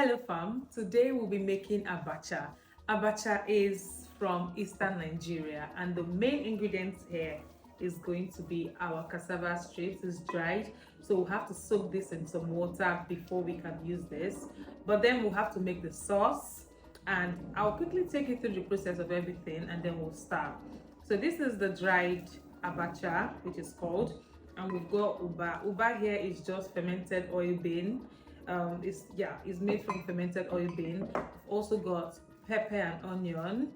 Hello fam, today we'll be making abacha. Abacha is from eastern Nigeria and the main ingredients here is going to be our cassava strips. It's dried, so we'll have to soak this in some water before we can use this, but then we'll have to make the sauce and I'll quickly take you through the process of everything and then we'll start. So this is the dried abacha, which is called, and we've got ugba. Ugba here is just fermented oil bean. It's made from fermented oil bean. We've also got pepper and onion.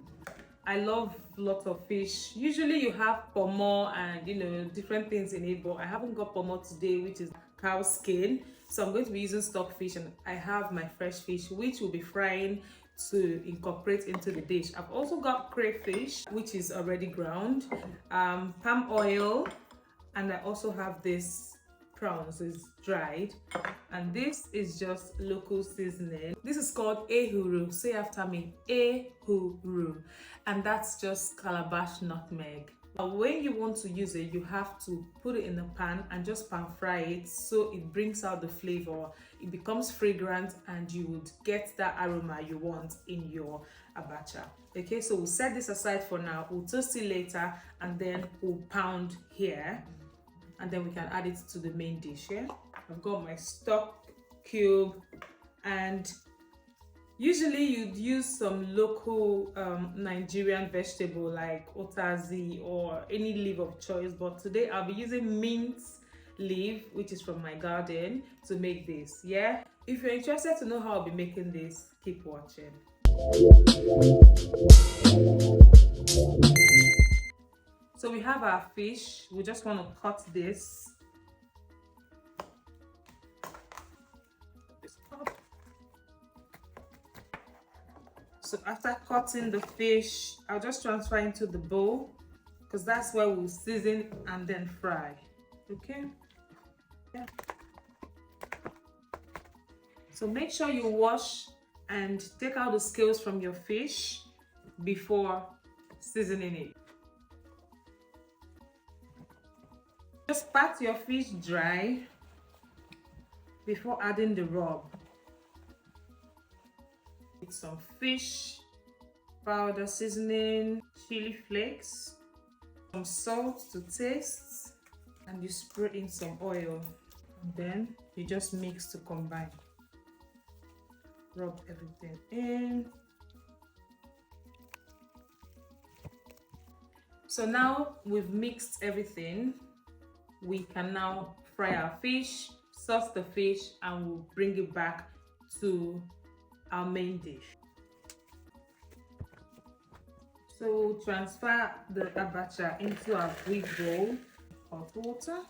I love lots of fish. Usually you have pomo and different things in it, but I haven't got pomo today, which is cow skin, so I'm going to be using stockfish, and I have my fresh fish which will be frying to incorporate into the dish. I've also got crayfish, which is already ground, palm oil, and I also have this prawns, is dried, and this is just local seasoning. This is called ehuru. Say after me, ehuru, and that's just calabash nutmeg. But when you want to use it, you have to put it in a pan and just pan fry it so it brings out the flavor. It becomes fragrant and you would get that aroma you want in your abacha. Okay, so we'll set this aside for now. We'll toast it later and then we'll pound here, and then we can add it to the main dish. Yeah, I've got my stock cube, and usually you'd use some local Nigerian vegetable like otazi or any leaf of choice, but today I'll be using mint leaf, which is from my garden, to make this. Yeah, if you're interested to know how I'll be making this, keep watching. So we have our fish. We just want to cut this. So after cutting the fish, I'll just transfer into the bowl because that's where we'll season and then fry. Okay? Yeah. So make sure you wash and take out the scales from your fish before seasoning it. Just pat your fish dry before adding the rub. With some fish powder seasoning, chili flakes, some salt to taste, and you spray in some oil. And then you just mix to combine. Rub everything in. So now we've mixed everything. We can now fry our fish, sauce the fish, and we'll bring it back to our main dish. So transfer the abacha into our big bowl of water.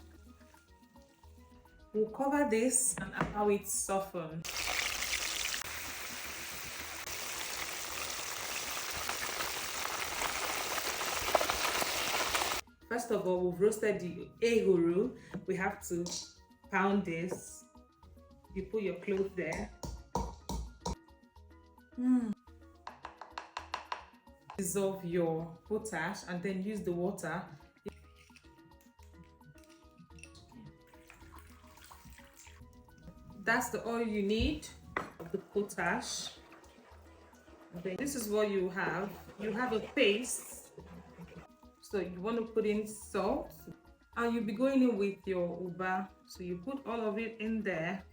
We'll cover this and allow it soften. First of all, we've roasted the ehuru. We have to pound this. You put your clove there. Dissolve your potash and then use the water. That's the oil you need of the potash. Okay. This is what you have. You have a paste. So you want to put in salt, and you'll be going in with your ugba. So you put all of it in there.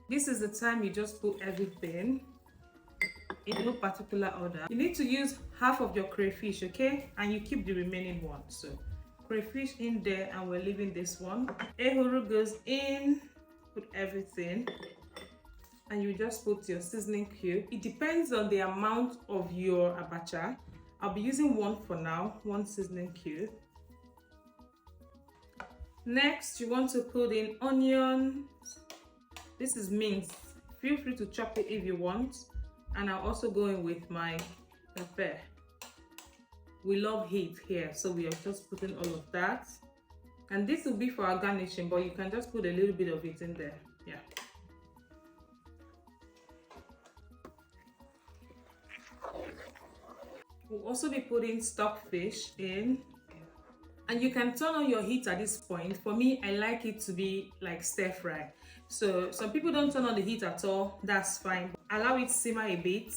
This is the time you just put everything in no particular order. You need to use half of your crayfish, okay? And you keep the remaining one. So crayfish in there, and we're leaving this one. Ehuru goes in, put everything, and you just put your seasoning cube. It depends on the amount of your abacha. I'll be using one for now, one seasoning cube. Next, you want to put in onion. This is minced. Feel free to chop it if you want. And I'll also go in with my pepper. We love heat here, so we are just putting all of that. And this will be for our garnishing, but you can just put a little bit of it in there. Yeah. We'll also be putting stockfish in, and you can turn on your heat at this point. For me, I like it to be like stir fry. So some people don't turn on the heat at all. That's fine. Allow it simmer a bit.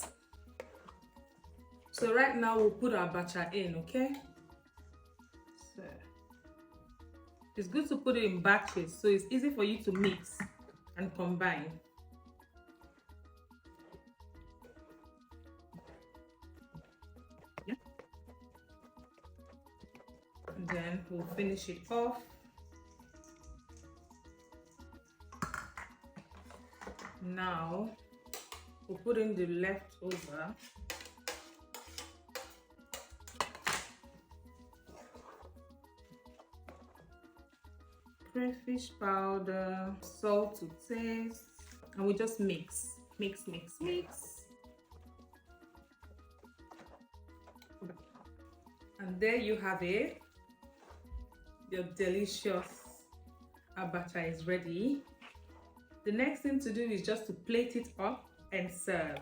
So right now we'll put our abacha in, okay? So it's good to put it in batches so it's easy for you to mix and combine. Yeah. And then we'll finish it off. Now we'll put in the leftover. Crayfish powder, salt to taste, and we just mix. And there you have it. Your delicious abacha is ready. The next thing to do is just to plate it up and serve.